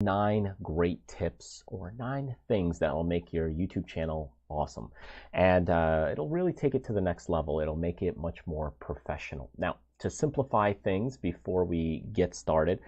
9 great tips or 9 things that will make your YouTube channel awesome. And it'll really take it to the next level. It'll make it much more professional. Now, to simplify things before we get started,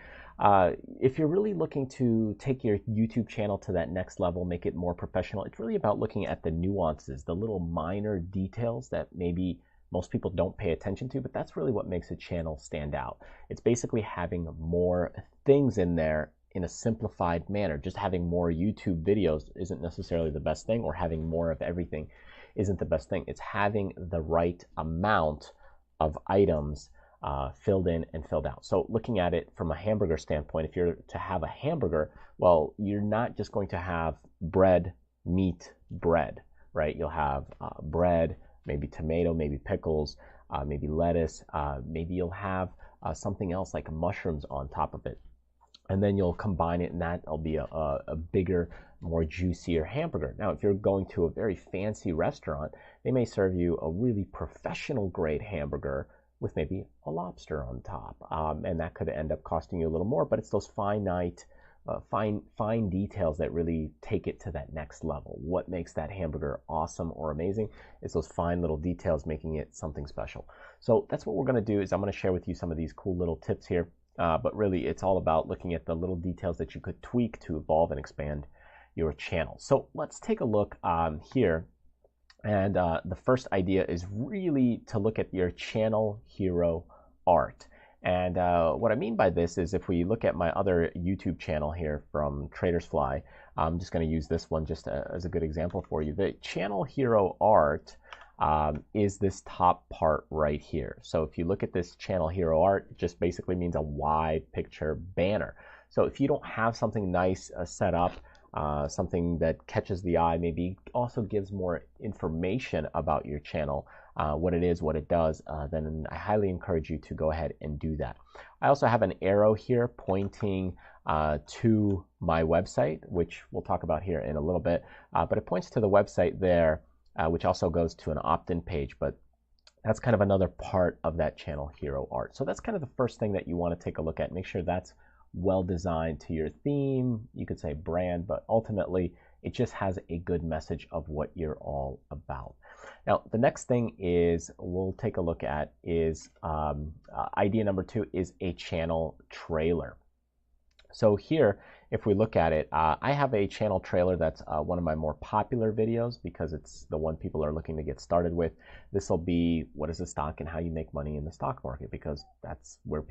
if you're really looking to take your YouTube channel to that next level, make it more professional, it's really about looking at the nuances, the little minor details that maybe most people don't pay attention to, but that's really what makes a channel stand out. It's basically having more things in there in a simplified manner. Just having more YouTube videos isn't necessarily the best thing, or having more of everything isn't the best thing. It's having the right amount of items filled in and filled out. So looking at it from a hamburger standpoint, if you're to have a hamburger, well, you're not just going to have bread, meat, bread, right? You'll have bread, maybe tomato, maybe pickles, maybe lettuce, maybe you'll have something else like mushrooms on top of it. And then you'll combine it, and that'll be a bigger, more juicier hamburger. Now, if you're going to a very fancy restaurant, they may serve you a really professional grade hamburger with maybe a lobster on top. And that could end up costing you a little more, but it's those finite, fine details that really take it to that next level. What makes that hamburger awesome or amazing is those fine little details making it something special. So that's what we're going to do. Is I'm going to share with you some of these cool little tips here. But really, it's all about looking at the little details that you could tweak to evolve and expand your channel. So let's take a look here. And the first idea is really to look at your channel hero art. And what I mean by this is, if we look at my other YouTube channel here from Traders Fly, I'm just going to use this one just as a good example for you. The channel hero art is this top part right here. So if you look at this channel hero art, it just basically means a wide picture banner. So if you don't have something nice set up, something that catches the eye, maybe also gives more information about your channel, what it is, what it does, then I highly encourage you to go ahead and do that. I also have an arrow here pointing to my website, which we'll talk about here in a little bit, but it points to the website there, which also goes to an opt-in page, but that's kind of another part of that channel hero art. So that's kind of the first thing that you want to take a look at. Make sure that's well designed to your theme, you could say brand, but ultimately it just has a good message of what you're all about. Now, the next thing is we'll take a look at is idea number 2 is a channel trailer. So here, if we look at it, I have a channel trailer that's one of my more popular videos because it's the one people are looking to get started with. This will be what is a stock and how you make money in the stock market, because that's where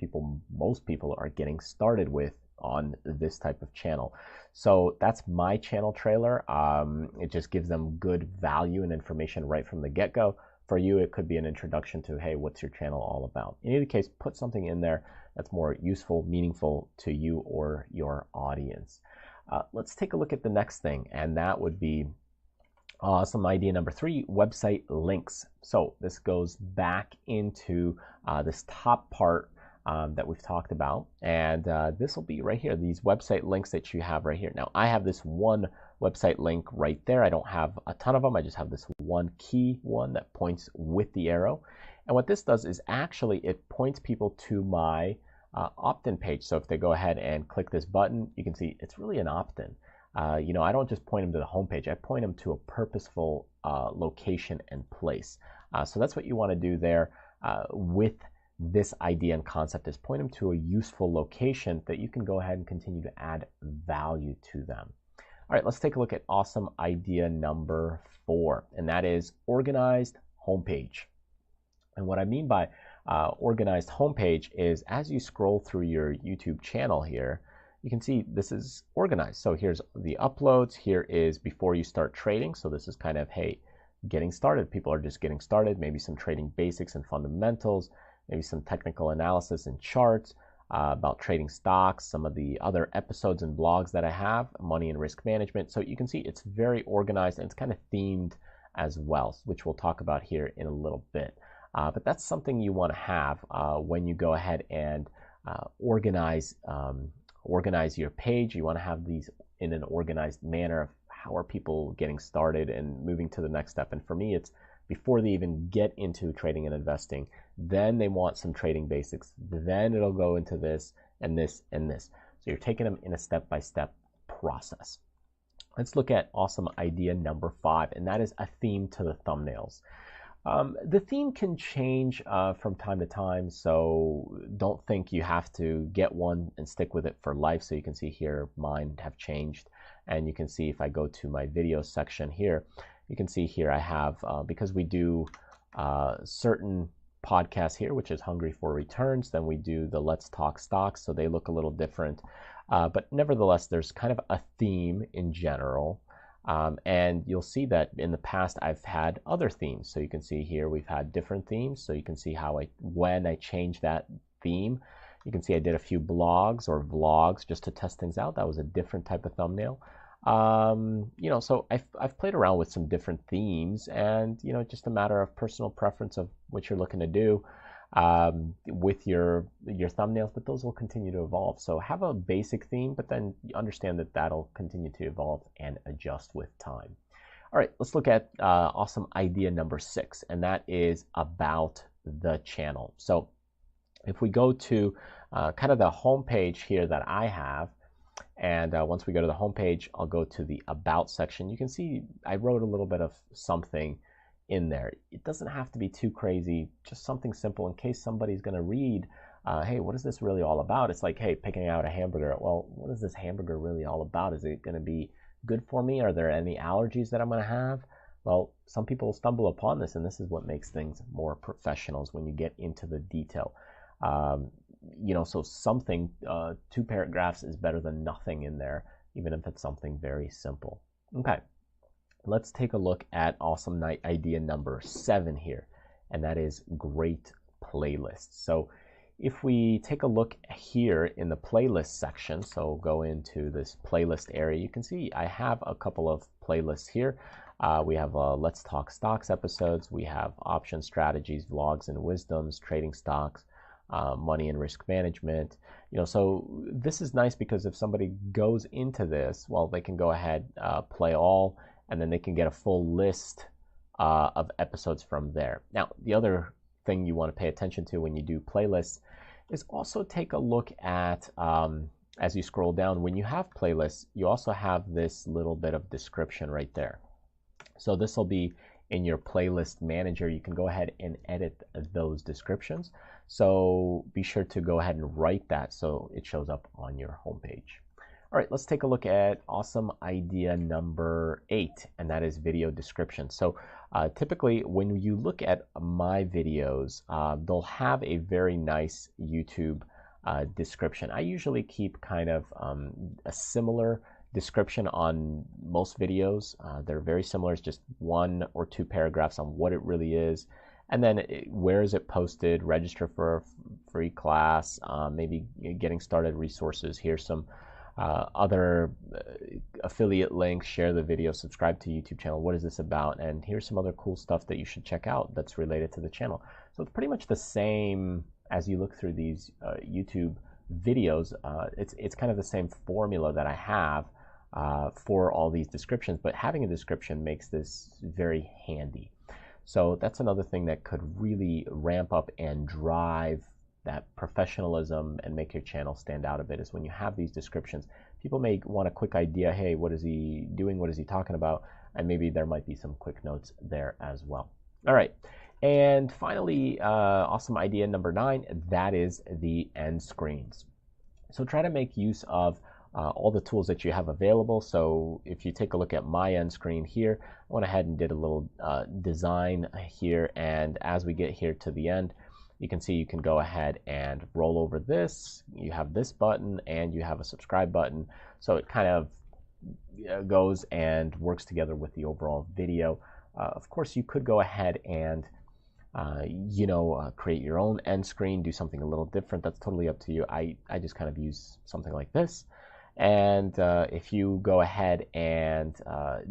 most people are getting started with on this type of channel. So that's my channel trailer. It just gives them good value and information right from the get-go. For you, it could be an introduction to, hey, what's your channel all about? In any case, put something in there that's more useful, meaningful to you or your audience. Let's take a look at the next thing, and that would be some idea number 3, website links. So this goes back into this top part that we've talked about, and this will be right here, these website links that you have right here. Now, I have this one website link right there. I don't have a ton of them. I just have this one key one that points with the arrow. And what this does is actually it points people to my opt-in page. So if they go ahead and click this button, you can see it's really an opt-in. You know, I don't just point them to the homepage. I point them to a purposeful location and place. So that's what you want to do there with this idea and concept, is point them to a useful location that you can go ahead and continue to add value to them. All right, let's take a look at awesome idea number 4, and that is organized homepage. And what I mean by organized homepage is, as you scroll through your YouTube channel here, you can see this is organized. So here's the uploads. Here is before you start trading. So this is kind of, hey, getting started. People are just getting started. Maybe some trading basics and fundamentals, maybe some technical analysis and charts about trading stocks, some of the other episodes and blogs that I have, money and risk management. So you can see it's very organized, and it's kind of themed as well, which we'll talk about here in a little bit. But that's something you want to have when you go ahead and organize your page. You want to have these in an organized manner of how are people getting started and moving to the next step. And for me, it's before they even get into trading and investing, then they want some trading basics. Then it'll go into this and this and this. So you're taking them in a step-by-step process. Let's look at awesome idea number 5, and that is a theme to the thumbnails. The theme can change from time to time, so don't think you have to get one and stick with it for life. So you can see here mine have changed, and you can see if I go to my video section here, you can see here I have, because we do certain podcasts here, which is Hungry for Returns, then we do the Let's Talk Stocks, so they look a little different. But nevertheless, there's kind of a theme in general. And you'll see that in the past I've had other themes. So you can see here we've had different themes. So you can see how when I changed that theme, you can see I did a few blogs or vlogs just to test things out. That was a different type of thumbnail. You know, so I've played around with some different themes, and you know, just a matter of personal preference of what you're looking to do with your thumbnails, but those will continue to evolve. So have a basic theme, but then understand that that'll continue to evolve and adjust with time. All right, let's look at awesome idea number 6, and that is about the channel. So if we go to kind of the home page here that I have, and once we go to the home page, I'll go to the About section. You can see I wrote a little bit of something in there. It doesn't have to be too crazy, just something simple in case somebody's going to read, hey, what is this really all about? It's like, hey, picking out a hamburger. Well, what is this hamburger really all about? Is it going to be good for me? Are there any allergies that I'm going to have? Well, some people stumble upon this, and this is what makes things more professional, is when you get into the detail. You know, so something, 2 paragraphs is better than nothing in there, even if it's something very simple. Okay. Let's take a look at awesome idea number 7 here, and that is great playlists. So if we take a look here in the playlist section, so go into this playlist area, you can see I have a couple of playlists here. We have Let's Talk Stocks episodes, we have option strategies, vlogs and wisdoms, trading stocks, money and risk management. You know, so this is nice because if somebody goes into this, well, they can go ahead, play all, and then they can get a full list of episodes from there. Now, the other thing you want to pay attention to when you do playlists is also take a look at, as you scroll down, when you have playlists, you also have this little bit of description right there. So this will be in your playlist manager. You can go ahead and edit those descriptions. So be sure to go ahead and write that so it shows up on your homepage. All right, let's take a look at awesome idea number 8, and that is video description. So typically when you look at my videos, they'll have a very nice YouTube description. I usually keep kind of a similar description on most videos. They're very similar. It's just 1 or 2 paragraphs on what it really is. And then where is it posted, register for a free class, maybe getting started resources. Here's some other affiliate links, share the video, subscribe to YouTube channel. What is this about? And here's some other cool stuff that you should check out that's related to the channel. So it's pretty much the same as you look through these YouTube videos. It's kind of the same formula that I have for all these descriptions, but having a description makes this very handy. So that's another thing that could really ramp up and drive that professionalism and make your channel stand out a bit, is when you have these descriptions. People may want a quick idea, hey, what is he doing? What is he talking about? And maybe there might be some quick notes there as well. All right. And finally, awesome idea number 9, that is the end screens. So try to make use of all the tools that you have available. So if you take a look at my end screen here, I went ahead and did a little design here. And as we get here to the end, you can see you can go ahead and roll over this. You have this button and you have a subscribe button. So it kind of goes and works together with the overall video. Of course, you could go ahead and create your own end screen, do something a little different. That's totally up to you. I just kind of use something like this. And if you go ahead and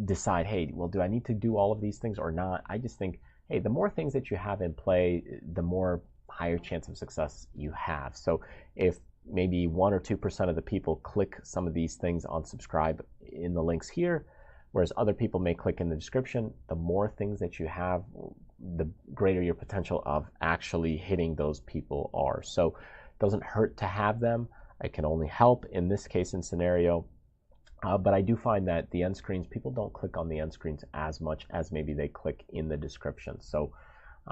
decide, hey, well, do I need to do all of these things or not? I just think, hey, the more things that you have in play, the more higher chance of success you have. So if maybe 1 or 2% of the people click some of these things on subscribe in the links here, whereas other people may click in the description, the more things that you have, the greater your potential of actually hitting those people are. So it doesn't hurt to have them. It can only help in this case and scenario. But I do find that the end screens, people don't click on the end screens as much as maybe they click in the description. So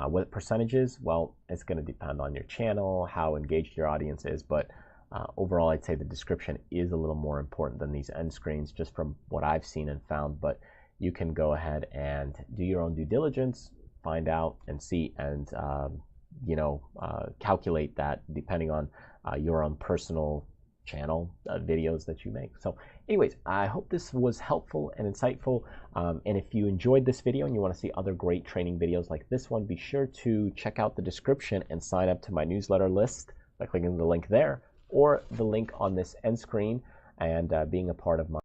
what percentages? Well, it's going to depend on your channel, how engaged your audience is, but overall, I'd say the description is a little more important than these end screens, just from what I've seen and found. But you can go ahead and do your own due diligence, find out and see, and calculate that depending on your own personal channel videos that you make. So anyways, I hope this was helpful and insightful, and if you enjoyed this video and you want to see other great training videos like this one, be sure to check out the description and sign up to my newsletter list by clicking the link there or the link on this end screen and being a part of my